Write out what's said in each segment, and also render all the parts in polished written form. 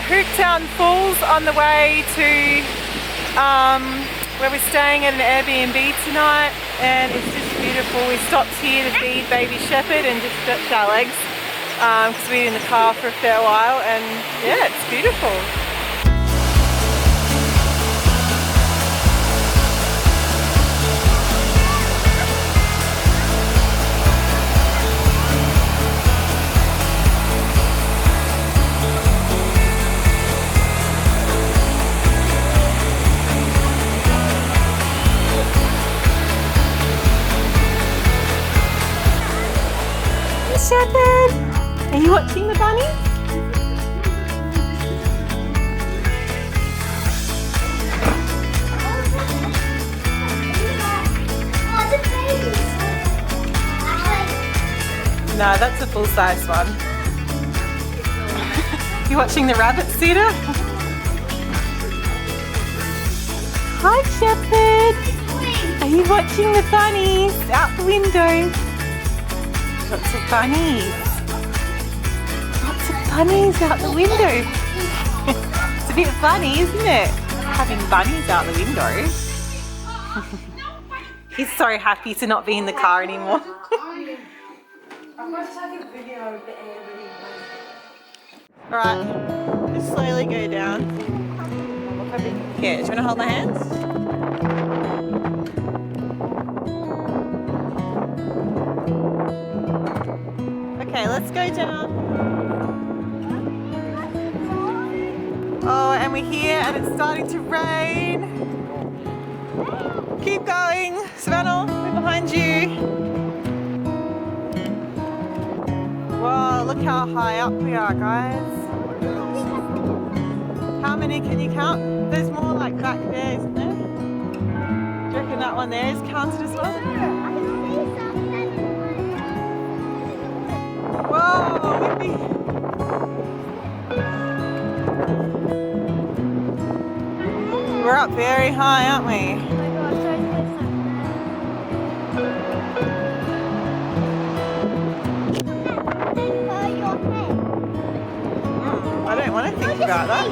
Cooktown Falls on the way to where we're staying at an Airbnb tonight, and it's just beautiful. We stopped here to feed baby shepherd and just stretch our legs because we were in the car for a fair while, and yeah, it's beautiful. Shepherd, are you watching the bunny? No, that's a full-size one. You watching the rabbits, Cedar? Hi, Shepherd. Are you watching the bunnies out the window? Lots of bunnies. Lots of bunnies out the window. It's a bit funny, isn't it? Having bunnies out the window. He's so happy to not be in the car anymore. Alright, just slowly go down. Here, do you want to hold my hands? Okay, let's go down. Oh, and we're here and it's starting to rain. Keep going. Savannah, we're behind you. Whoa, look how high up we are, guys. How many can you count? There's more like back there, isn't there? Do you reckon that one there is counted as well? Whoa, windy. We're up very high, aren't we? I don't want to think about that.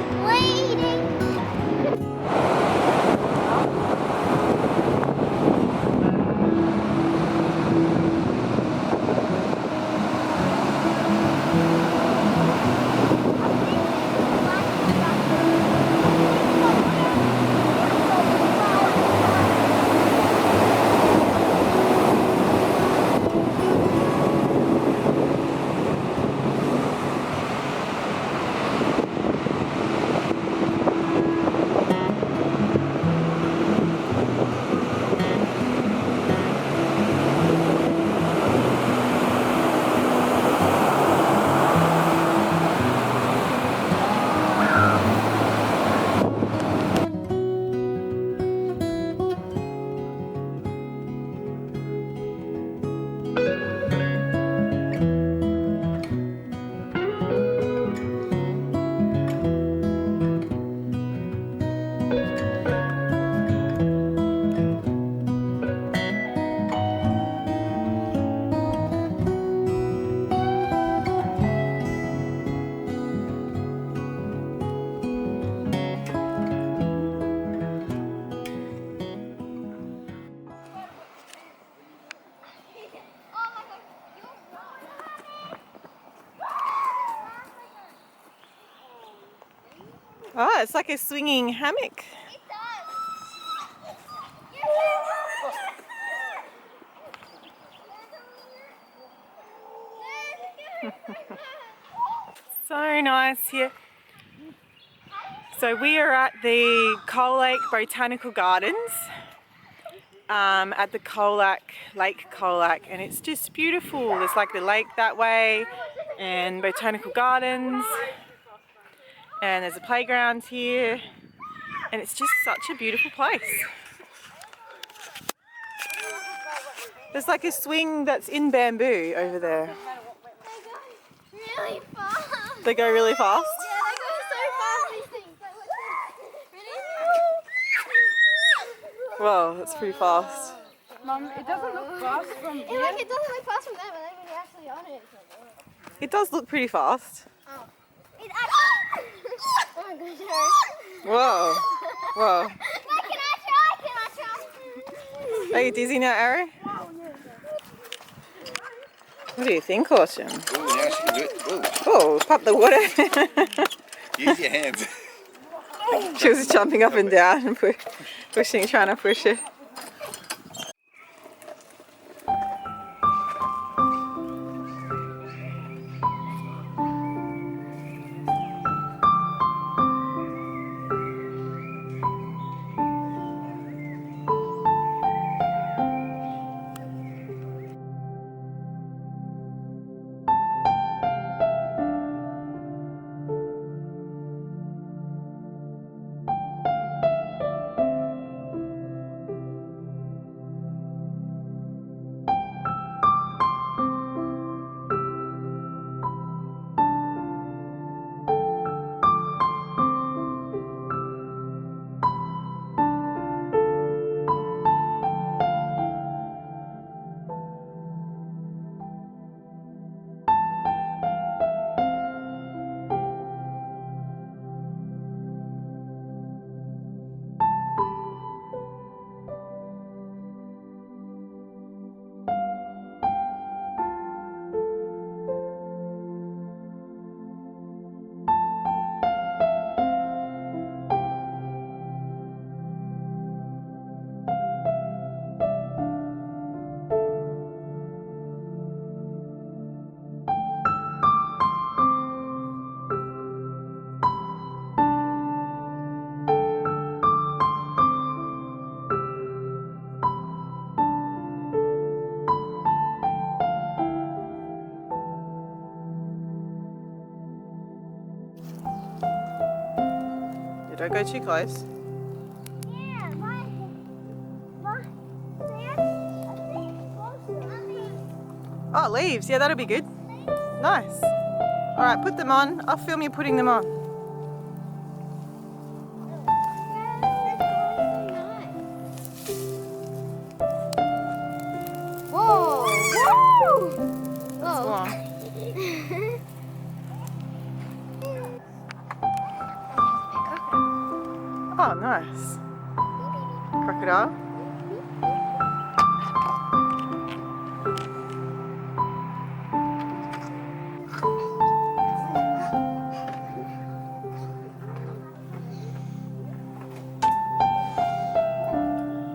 Oh, it's like a swinging hammock. It does. So nice here. So we are at the Coal Lake Botanical Gardens at the Lake Colac, and it's just beautiful. There's like the lake that way and Botanical Gardens, and there's a playground here, and it's just such a beautiful place. There's like a swing that's in bamboo over there. Really fast. They go really fast? Yeah, they go so fast, these things. Really? Whoa, that's pretty fast. Mum, it doesn't look fast from here. It doesn't look fast from there, but then when you're actually on it, it's like, oh. It does look pretty fast. It actually... my gosh. Whoa. Whoa. No, can I try? Can I try? Are you dizzy now, Arrow? What do you think, Autumn? Oh, now she can do it. Whoa. Oh, pop the water. Use your hands. She was jumping up and down and pushing, trying to push it. Don't go too close. Yeah, Oh, leaves. Yeah, that'll be good. Nice. All right, put them on. I'll film you putting them on. Whoa! Whoa! Go on. Oh, nice. Crocodile.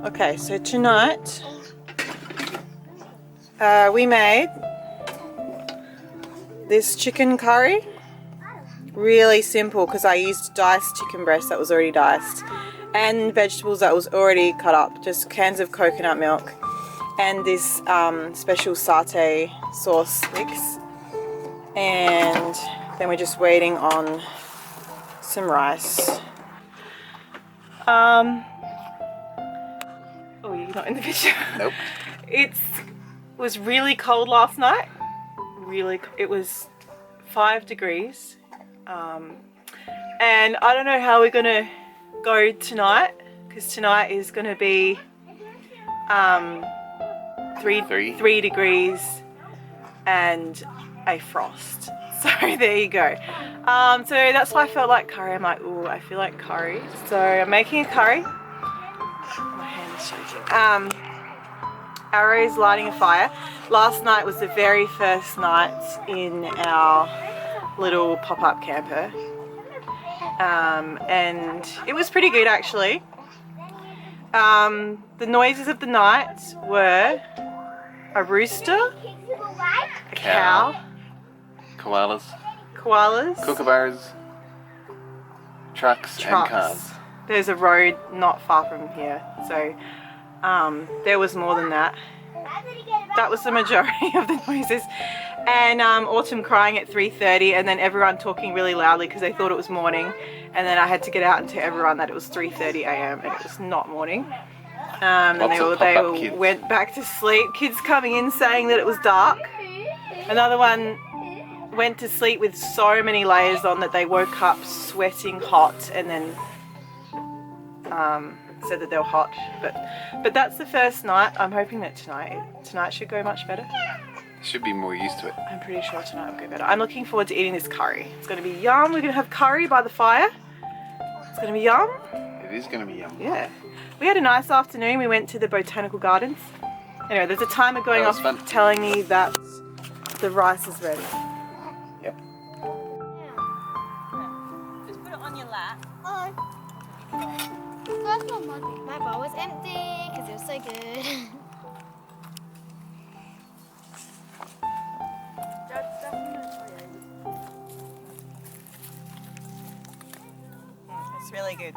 Okay, so tonight we made this chicken curry. Really simple because I used diced chicken breast that was already diced and vegetables that was already cut up, just cans of coconut milk and this special satay sauce mix, and then we're just waiting on some rice. Oh, you're not in the picture? Nope. It was really cold last night. It was 5 degrees. And I don't know how we're gonna go tonight, because tonight is gonna be 3 degrees and a frost. So there you go. So that's why I felt like curry. I'm like, ooh, I feel like curry. So I'm making a curry. My hand is shaking. Arrow's lighting a fire. Last night was the very first night in our little pop-up camper. And it was pretty good actually. The noises of the night were a rooster, a cow, Koalas. Koalas, Trucks and cars. There's a road not far from here, so there was more than that. That was the majority of the noises. And Autumn crying at 3:30, and then everyone talking really loudly because they thought it was morning, and then I had to get out and tell everyone that it was 3:30 a.m. and it was not morning. And they all went back to sleep. Kids coming in saying that it was dark. Another one went to sleep with so many layers on that they woke up sweating hot, and then said that they were hot. But that's the first night. I'm hoping that tonight should go much better. Should be more used to it. I'm pretty sure tonight will go better. I'm looking forward to eating this curry. It's going to be yum. We're going to have curry by the fire. It's gonna be yum. It is going to be yum. Yeah. We had a nice afternoon. We went to the Botanical Gardens. Anyway, there's a timer going That was off fun. telling me that the rice is ready. Yep. Just put it on your lap. First one, my bowl was empty because it was so good. It's really good.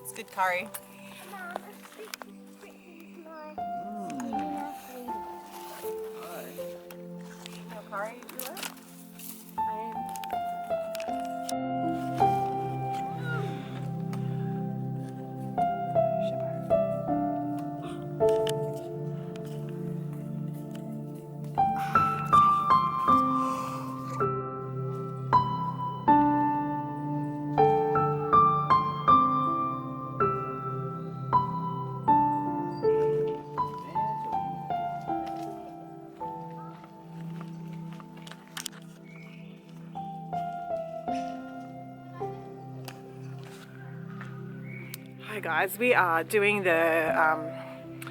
It's good curry. Curry, Hi guys, we are doing the, I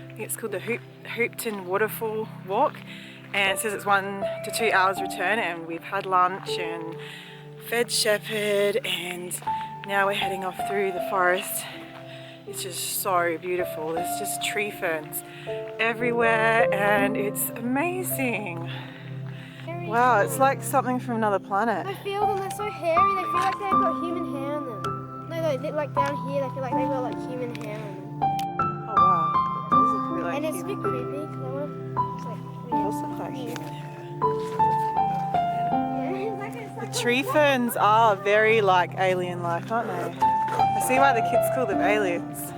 think it's called the Hoopton Waterfall walk, and it says it's 1 to 2 hours return, and we've had lunch and fed Shepherd, and now we're heading off through the forest. It's just so beautiful. There's just tree ferns everywhere and it's amazing. Wow, it's like something from another planet. I feel them, they're so hairy, they feel like they've got human hair on them. No, like down here, they feel like they've got like human hair on them. Oh wow, it does look a bit like And it's a human. bit creepy, because I want to, it's like, It does look like human hair. yeah. The tree ferns are very like alien-like, aren't they? I see why the kids call them aliens.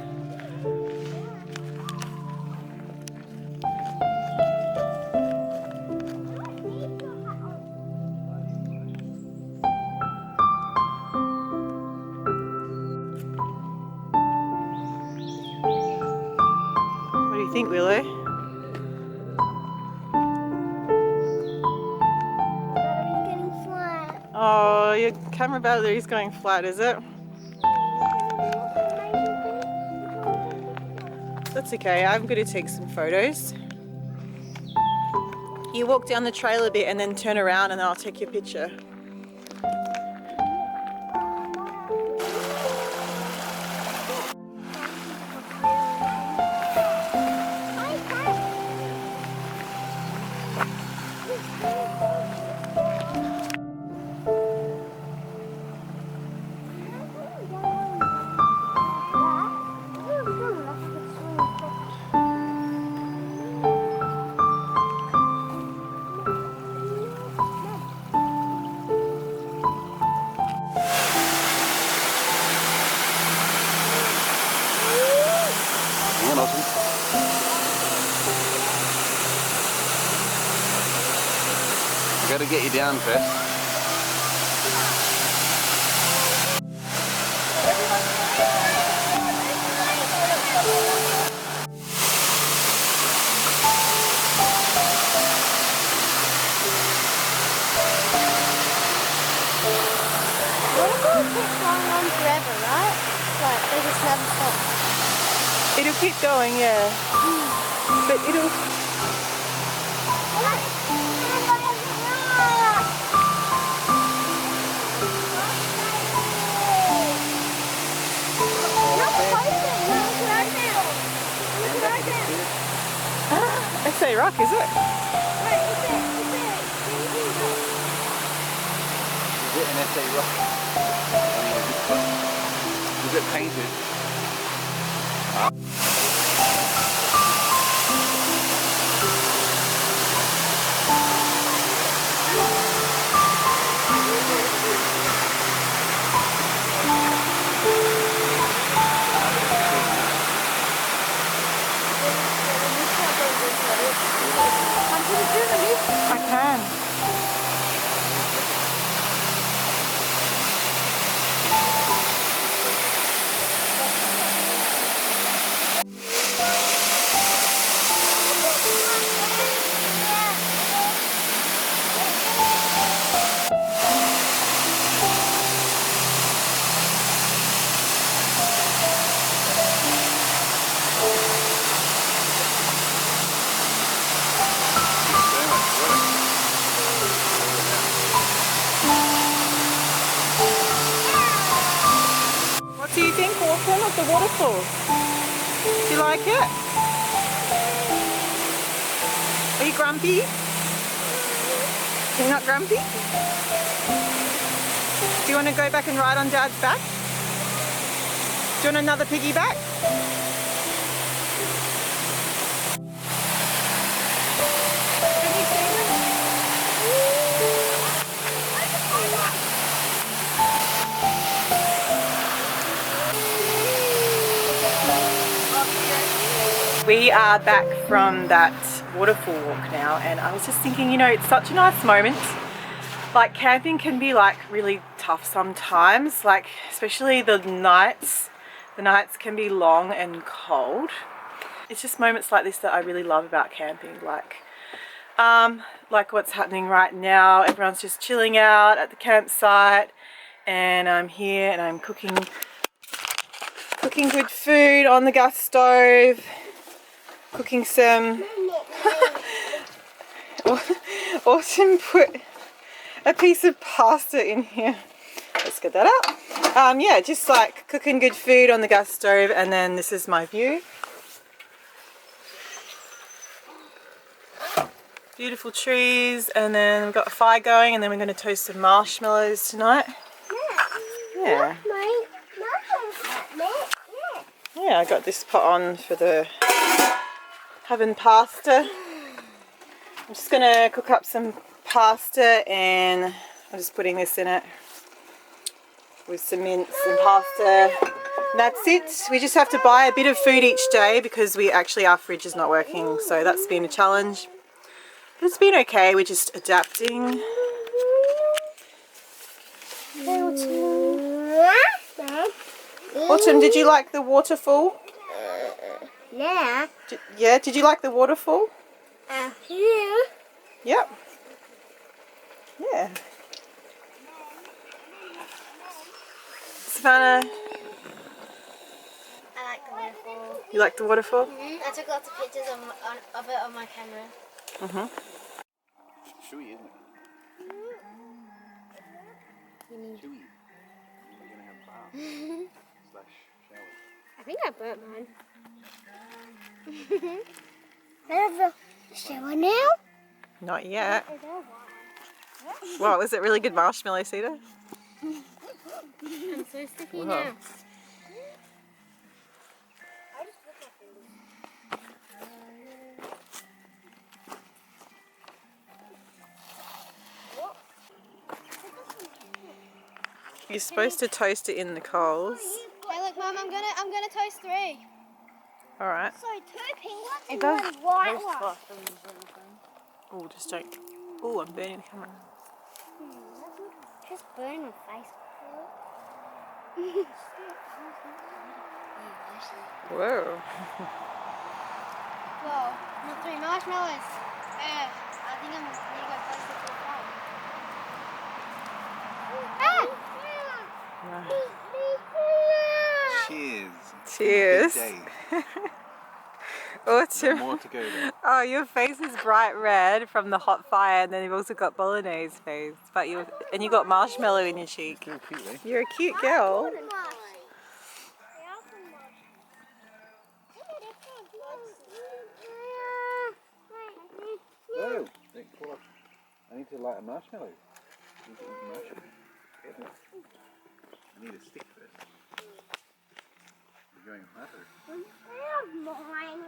What do you think, Willow? Oh, your camera battery is going flat, is it? That's okay, I'm going to take some photos. You walk down the trail a bit and then turn around and then I'll take your picture. Hang on, Aussie. I've got to get you down first. Waterfall keeps going on forever, right? Like, they just never stop. It'll keep going, yeah. But it'll... SA Rock, is it? Is it an SA Rock? Is it painted? I can. Autumn, of the waterfall? Do you like it? Are you grumpy? You're not grumpy? Do you want to go back and ride on Dad's back? Do you want another piggyback? We are back from that waterfall walk now, and I was just thinking, you know, it's such a nice moment. Like, camping can be like really tough sometimes, like especially the nights. The nights can be long and cold. It's just moments like this that I really love about camping, like what's happening right now. Everyone's just chilling out at the campsite, and I'm here and I'm cooking good food on the gas stove. Cooking some. Autumn put a piece of pasta in here. Let's get that out. Yeah, just like cooking good food on the gas stove, and then this is my view. Beautiful trees, and then we've got a fire going, and then we're going to toast some marshmallows tonight. Yeah. Yeah, I got this pot on for the having pasta. I'm just going to cook up some pasta, and I'm just putting this in it with some mince and pasta. And that's it. We just have to buy a bit of food each day because our fridge is not working, so that's been a challenge. But it's been okay, we're just adapting. Autumn, did you like the waterfall? Yeah. Yeah, did you like the waterfall? Yeah. Yep. Yeah. Savannah, I like the waterfall. you like the waterfall? I took lots of pictures of it on my camera. Chewy, isn't it? Chewy. We're going to have bath / shower. I think I burnt mine. I have a shower now? Not yet. Wow, was it really good marshmallow, Cedar? I'm so sticky now. You're supposed to toast it in the coals. Hey, look, Mum, I'm gonna toast 3. All right. So 2 pink ones and 1 white one. Oh, just don't. Oh, I'm burning the camera. Just burn my face. Whoa. Whoa, not 3 marshmallows. I think I'm gonna go closer to the fire. Cheers. Cheers. Big day. Autumn. More to go there. Oh, your face is bright red from the hot fire, and then you've also got bolognese face. But you got marshmallow in your cheek. Still cute, eh? You're a cute girl. Oh, don't pull up. I need to light a marshmallow. I need a stick first. You're going harder. Mine.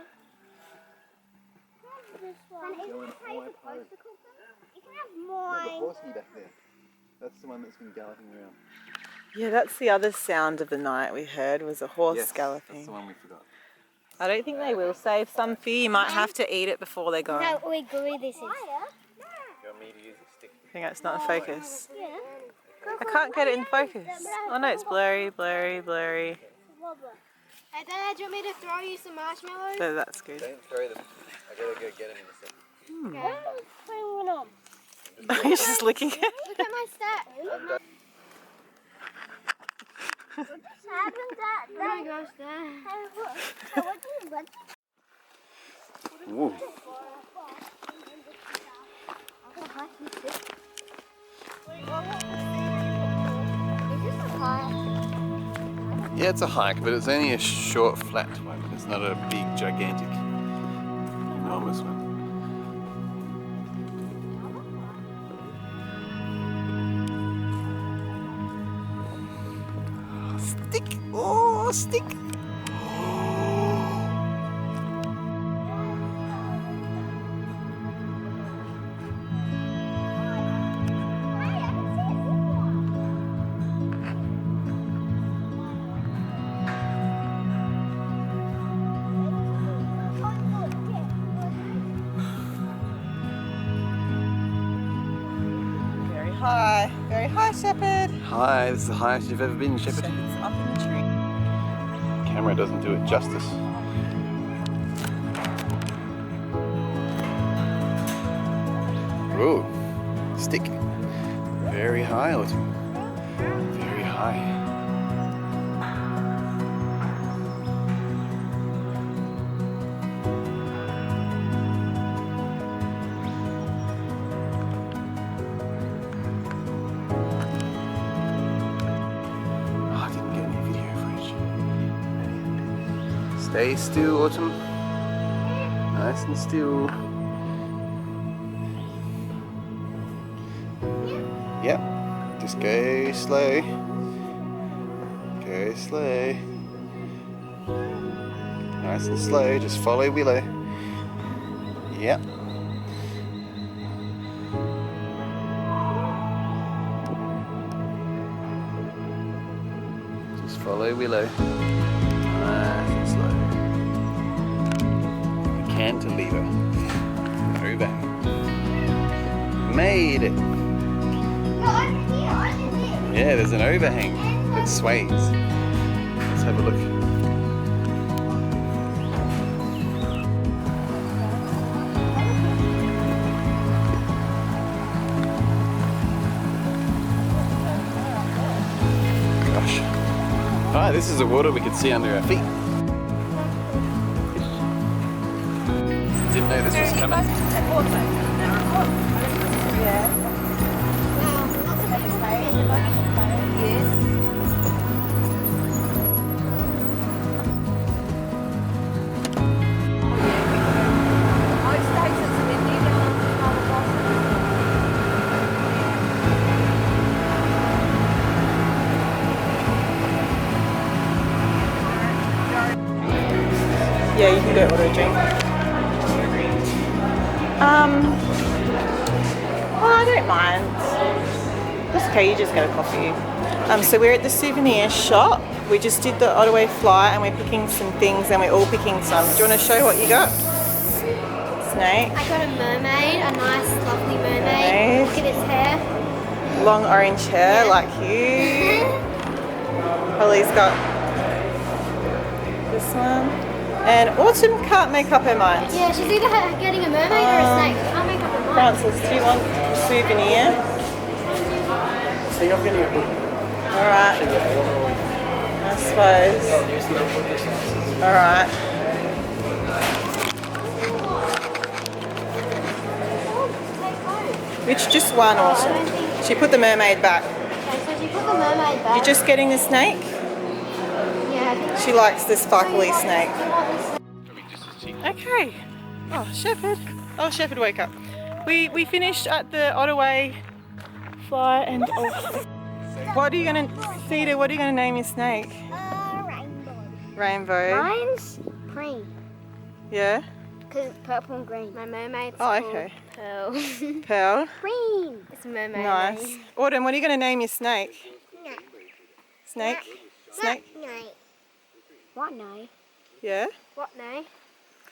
This one. Going all You hard. can have The mine. horsey back there. That's the one that's been galloping around. Yeah, that's the other sound of the night we heard, was a horse Yes, galloping. that's the one we forgot. I don't think they will save some for you. You might have to eat it before they go. How gooey this is. You want me to use a stick? I think it's not in focus. Yeah. I can't get it in focus. Oh no, it's blurry, blurry, blurry. Hey, Dad, do you want me to throw you some marshmallows? So that's good. Don't throw them. I gotta go get them in a second. Okay. You're just licking it. Look at my stack. Oh my gosh, Dad. Whoa. Yeah, it's a hike, but it's only a short, flat one. It's not a big, gigantic, enormous one. Stick! Oh, stick! Very high, Shepherd. Hi, this is the highest you've ever been, Shepherd. Shepherd's up in the tree. Camera doesn't do it justice. Ooh, stick. Very high, Autumn. Very high. Oh, I didn't get any video footage. Stay still, Autumn. Nice and still. Yep, just go slow. Go slow. Nice and slow, just follow Willow. Yep. Just follow Willow. Nice and slow. Cantilever. Over. Made it. Yeah, there's an overhang that sways. Let's have a look. Gosh. Ah, this is the water we could see under our feet. Didn't know this was coming. Yeah. Yeah, you can go order a drink. Well, I don't mind. That's okay, you just get a coffee. So we're at the Souvenir shop. We just did the Ottaway flight and we're picking some things and we're all picking some. Do you want to show what you got? Snake. I got a mermaid, a nice, lovely mermaid. Look at its hair. Long orange hair like you. Holly's got this one. And Autumn can't make up her mind. Yeah, she's either getting a mermaid or a snake. She can't make up her mind. Francis, do you want Souvenir? So you're getting a book. Alright. I suppose. Alright. Which just one also? She put the mermaid back. Okay, so she put the mermaid back. You're just getting the snake? Yeah, I think She likes the sparkly snake. so. Okay. Oh, Shepherd. Oh, Shepherd, wake up. We finished at the Ottaway fly and what are you gonna, Cedar, what are you gonna name your snake? Rainbow. Rainbow. Mine's green. Yeah? Because it's purple and green. My mermaid's Oh, called okay. Pearl. Pearl. Green. It's a mermaid. Nice. Autumn, what are you gonna name your snake? No. Snake? Snake? No. What no? Yeah? What no?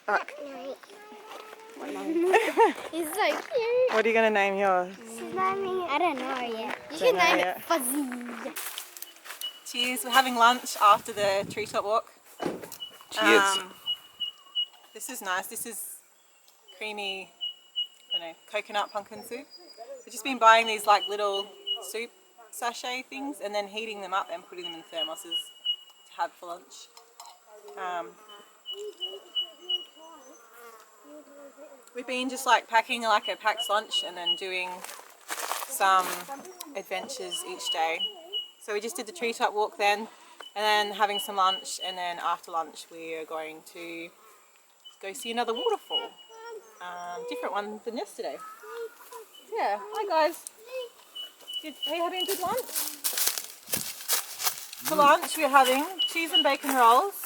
Oh. No. What no? It's so cute. What are you gonna name yours? I don't know yet. You Don't can know name yet. it Fuzzy. Cheers, we're having lunch after the treetop walk. Cheers. This is nice. This is creamy, I don't know, coconut pumpkin soup. We've just been buying these like little soup sachet things and then heating them up and putting them in thermoses to have for lunch. We've been just like packing like a packed lunch and then doing some adventures each day. So we just did the treetop walk then, and then having some lunch, and then after lunch we are going to go see another waterfall. Different one than yesterday. Yeah, hi guys. Are you having a good lunch? For lunch we're having cheese and bacon rolls,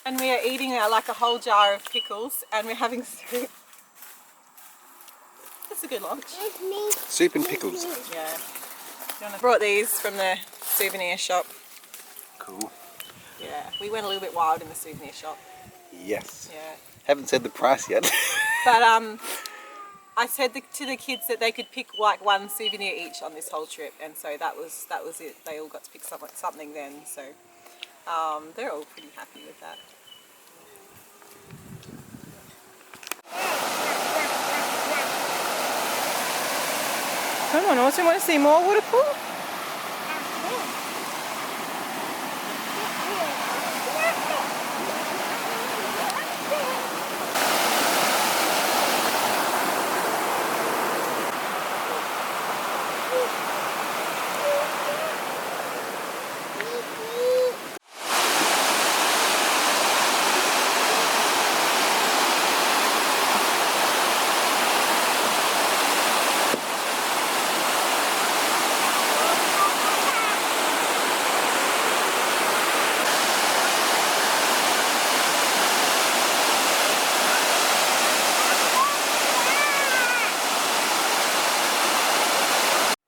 and we are eating like a whole jar of pickles, and we're having soup. That's a good lunch. Soup and pickles. Yeah. Brought these from the souvenir shop. Cool. Yeah, we went a little bit wild in the souvenir shop. Yes. Yeah. Haven't said the price yet. But I said to the kids that they could pick like one souvenir each on this whole trip, and so that was it. They all got to pick something then, so they're all pretty happy with that. Come on, Austin, want to see more waterfall?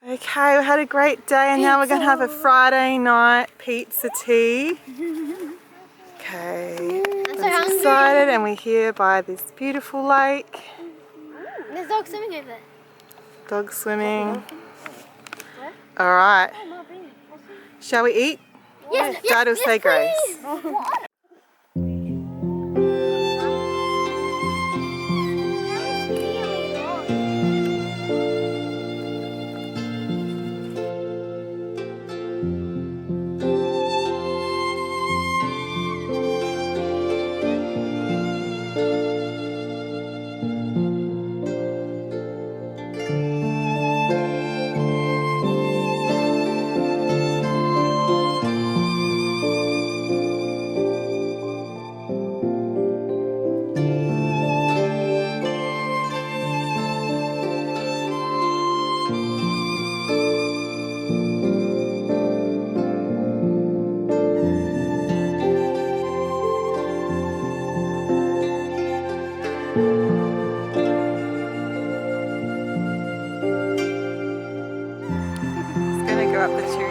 Okay, we had a great day, and now we're going to have a Friday night pizza tea. Okay, I'm excited, and we're here by this beautiful lake. There's dogs swimming over there. Dog swimming. Alright, shall we eat? Yes, Dad will say grace. Up the tree.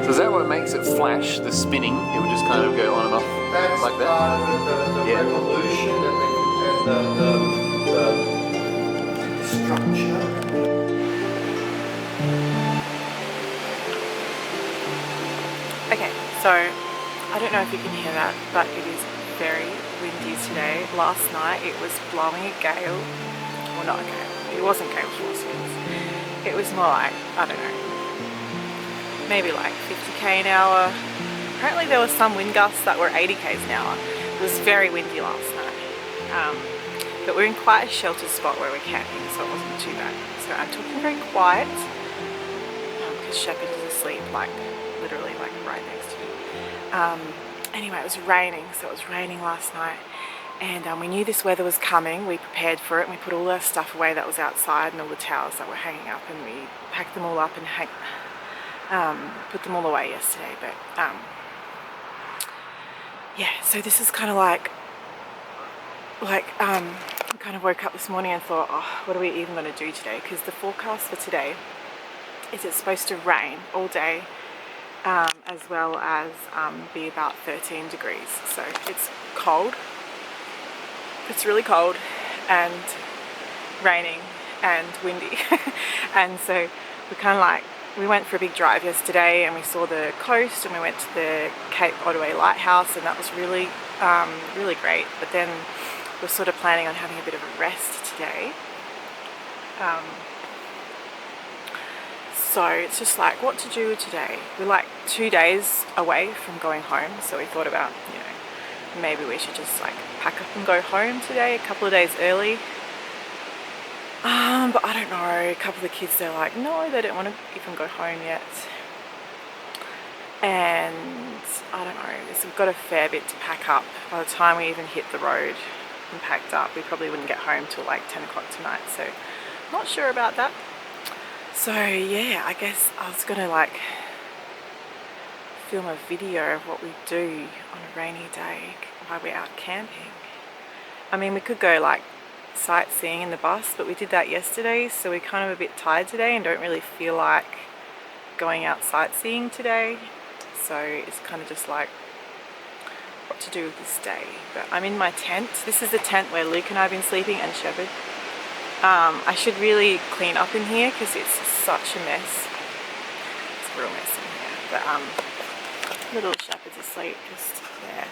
So is that what makes it flash, the spinning? It would just kind of go on and off That's like that? part of the Yeah. revolution and the structure. Okay, so I don't know if you can hear that, but it is very windy today. Last night it was blowing a gale. Well, not a gale. It wasn't gale force winds. It was more like, I don't know, maybe like 50k an hour. Apparently there were some wind gusts that were 80k's an hour. It was very windy last night. But we're in quite a sheltered spot where we're camping, so it wasn't too bad. So I'm talking very quiet because Shepherd is asleep, like literally like right next to me. Anyway, it was raining, so it was raining last night, And we knew this weather was coming. We prepared for it and we put all our stuff away that was outside and all the towels that were hanging up, and we packed them all up and put them all away yesterday. But yeah, so this is kind of like I kind of woke up this morning and thought, oh, what are we even going to do today? Because the forecast for today is it's supposed to rain all day, as well as be about 13 degrees. So it's cold. It's really cold and raining and windy. And so we went for a big drive yesterday and we saw the coast and we went to the Cape Otway Lighthouse, and that was really, really great. But then we're sort of planning on having a bit of a rest today. So it's just like what to do today. We're like 2 days away from going home, so we thought about, you know, maybe we should just like pack up and go home today, a couple of days early. But I don't know, a couple of the kids, they're like, no, they don't want to even go home yet. And I don't know, we've got a fair bit to pack up. By the time we even hit the road and packed up, we probably wouldn't get home till like 10 o'clock tonight, so not sure about that. So yeah, I guess I was gonna like film a video of what we do on a rainy day while we're out camping. I mean, we could go like sightseeing in the bus, but we did that yesterday, so we're kind of a bit tired today and don't really feel like going out sightseeing today. So it's kind of just like what to do with this day. But I'm in my tent. This is the tent where Luke and I have been sleeping, and Shepherd. I should really clean up in here because it's such a mess. It's a real mess in here. But little Shepherd's asleep just there,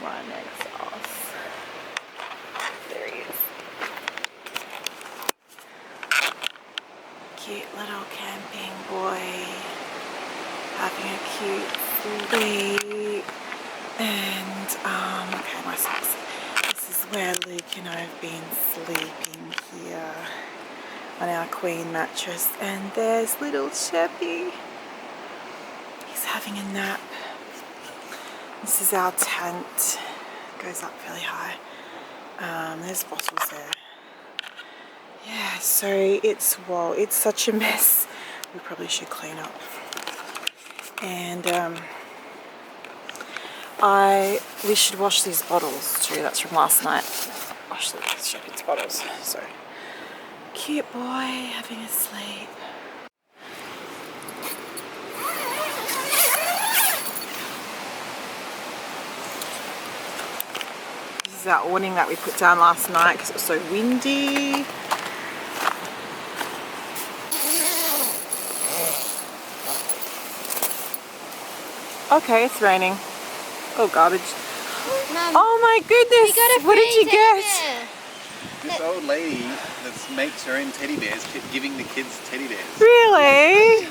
right next to us. There he is. Cute little camping boy, having a cute sleep. And okay, my socks. This is where Luke and I have been sleeping here on our queen mattress. And there's little Sheppy. He's having a nap. This is our tent. It goes up fairly high. There's bottles there. Yeah, so it's such a mess. We probably should clean up. And we should wash these bottles too. That's from last night. Wash the Shepherd's bottles. So cute boy having a sleep. This is our awning that we put down last night because it was so windy. Okay, it's raining. Oh, garbage. Mum, Oh my goodness! What did you get? This old lady that makes her own teddy bears kept giving the kids teddy bears. Really?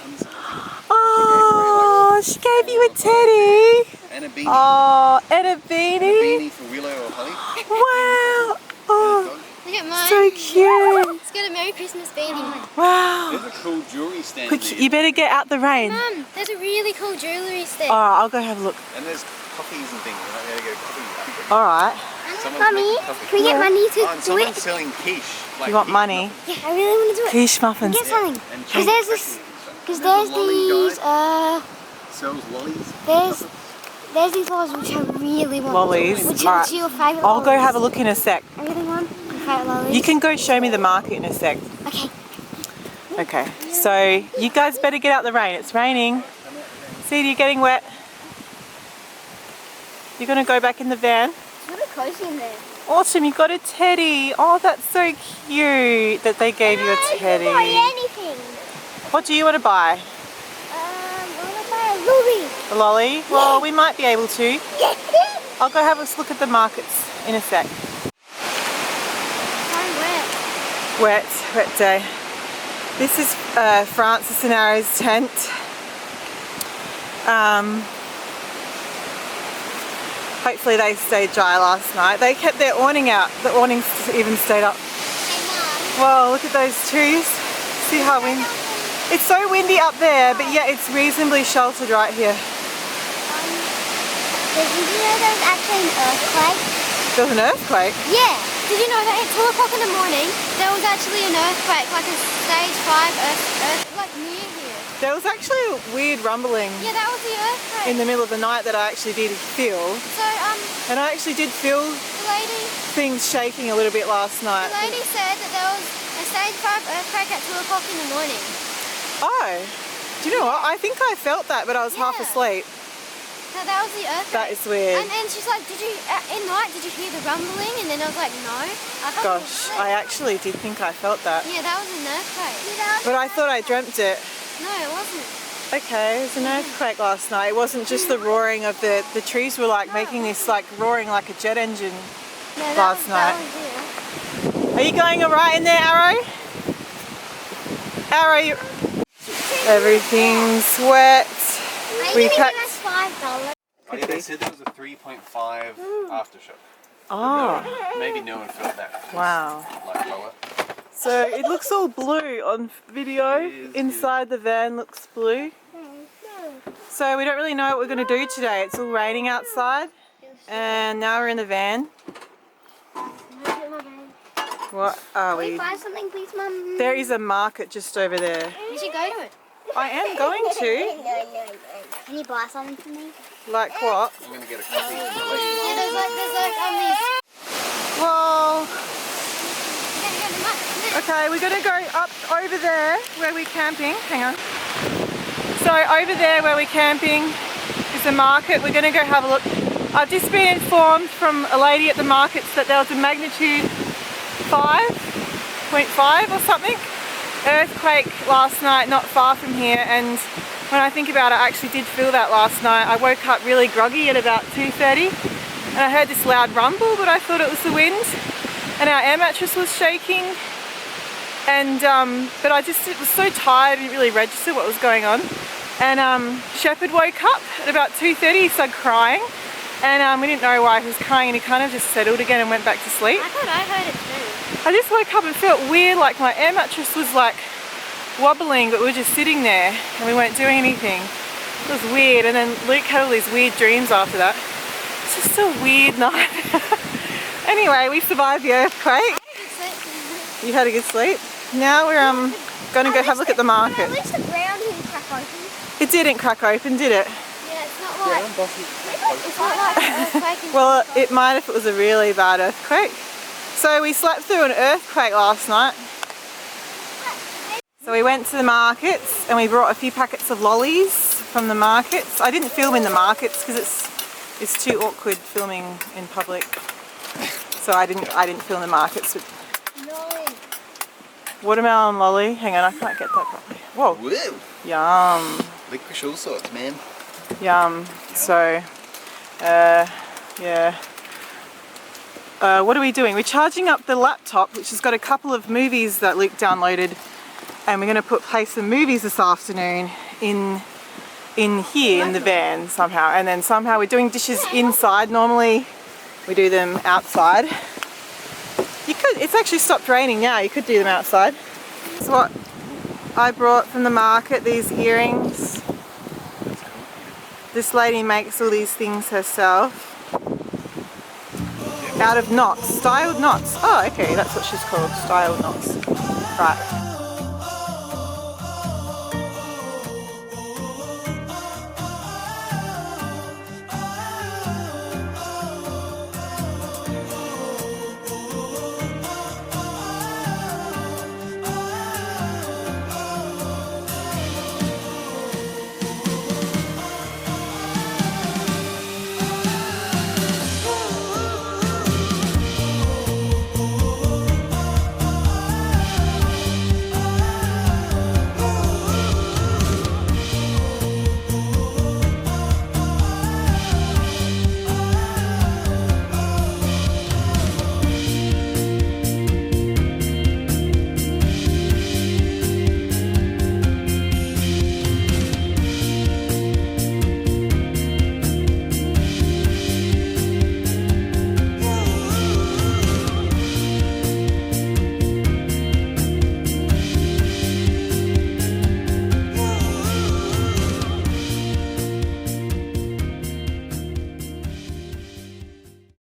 Oh, she gave you a teddy. And a beanie. Oh, and a And a beanie. beanie for Willow or Holly. Wow. Oh, look at mine. so cute. It's got a Merry Christmas beanie. Wow. There's a cool jewellery stand Quick, there. you better get out the rain. Mum, there's a really cool jewellery stand. All right, I'll go have a look. And there's coffees and things. You might be able to get a coffee. All right. Someone's Mummy, making coffee. can we get money to Oh, and do someone's it? selling quiche. Like You want quiche money? muffins. Yeah, I really want to do it. Quiche muffins. Get something. And Because there's this. Because there's these. Sells lollies. There's these lollies which I really want. Lollies. Which All are right. your favourite I'll go lollies? have a look in a sec. I really want my favourite lollies. You can go show me the market in a sec. Okay. Okay, so you guys better get out the rain. It's raining. See, you're getting wet. You're going to go back in the van. It's really cozy in there. Awesome, you got a teddy. Oh, that's so cute that they gave you a teddy. I can buy anything. What do you want to buy? I want to buy a lolly. A lolly? Well, we might be able to. I'll go have a look at the markets in a sec. I'm wet. Wet day. This is Francis and Ari's tent. Hopefully they stayed dry last night. They kept their awning out. The awnings even stayed up. Hey, Whoa, look at those trees. See how windy. It's so windy up there, but yet it's reasonably sheltered right here. Did you know there was actually an earthquake? There was an earthquake? Yeah. Did you know that at 2 o'clock in the morning, there was actually an earthquake, like a stage 5 earth like near here. There was actually a weird rumbling Yeah, that was the earthquake. in the middle of the night that I actually did feel. So, And I actually did feel the lady things shaking a little bit last night. said that there was a stage 5 earthquake at 2 o'clock in the morning. Oh, do you know what? I think I felt that, but I was half Yeah. asleep. No, that was the earthquake. That is weird. And she's like, did you, in night, did you hear the rumbling? And then I was like, no. I thought it was Gosh, sleep. I actually did think I felt that. Yeah, that was an earthquake. But I thought I dreamt it. No, it wasn't. Okay, it was an earthquake last night. It wasn't just the roaring of the trees were like making this like roaring like a jet engine No, that last was, night. That was it. Are you going alright in there, Arrow? Arrow, you... Everything's wet. We packed... $5. Oh, yeah, they said there was a 3.5 aftershock. Oh, Maybe no one felt that. wow. Like lower. So it looks all blue on video. Inside the van looks blue. So we don't really know what we're going to do today. It's all raining outside. And now we're in the van. What are Can we we? buy something, please, Mum? There is a market just over there. We should go to it. I am going to. Can you buy something for me? Like what? I'm going to get a coffee from the lady. Yeah, there's like these. Well, We're gonna go to Mum. okay, we're going to go up over there where we're camping. Hang on. So over there where we're camping is a market. We're going to go have a look. I've just been informed from a lady at the markets that there was a magnitude 5.5 or something earthquake last night not far from here, and when I think about it, I actually did feel that last night. I woke up really groggy at about 2:30 and I heard this loud rumble, but I thought it was the wind, and our air mattress was shaking, and but I just was so tired, I didn't really register what was going on. And Shepherd woke up at about 2:30, he started crying, and we didn't know why he was crying, and he kind of just settled again and went back to sleep. I thought I heard it too. I just woke up and felt weird, like my air mattress was like wobbling, but we were just sitting there and we weren't doing anything. It was weird, and then Luke had all these weird dreams after that. It's just a weird night. Anyway, we survived the earthquake. You had a good sleep? Now we're going to go have a look at the market. At least the ground didn't crack open. It didn't crack open, did it? Yeah, it's not like an earthquake. Well, it might if it was a really bad earthquake. So we slept through an earthquake last night. So we went to the markets and we brought a few packets of lollies from the markets. I didn't film in the markets because it's too awkward filming in public. So I didn't film the markets. Watermelon lolly. Hang on, I can't get that properly. Whoa. Whoa! Yum. Licorice all sorts, man. Yum. So, yeah. What are we doing? We're charging up the laptop, which has got a couple of movies that Luke downloaded, and we're going to play some movies this afternoon in here in the van somehow, and then somehow we're doing dishes inside. Normally we do them outside. You could, it's actually stopped raining now, you could do them outside. So what I brought from the market, these earrings. This lady makes all these things herself. Out of knots, styled knots. Oh, okay, that's what she's called, styled knots. Right.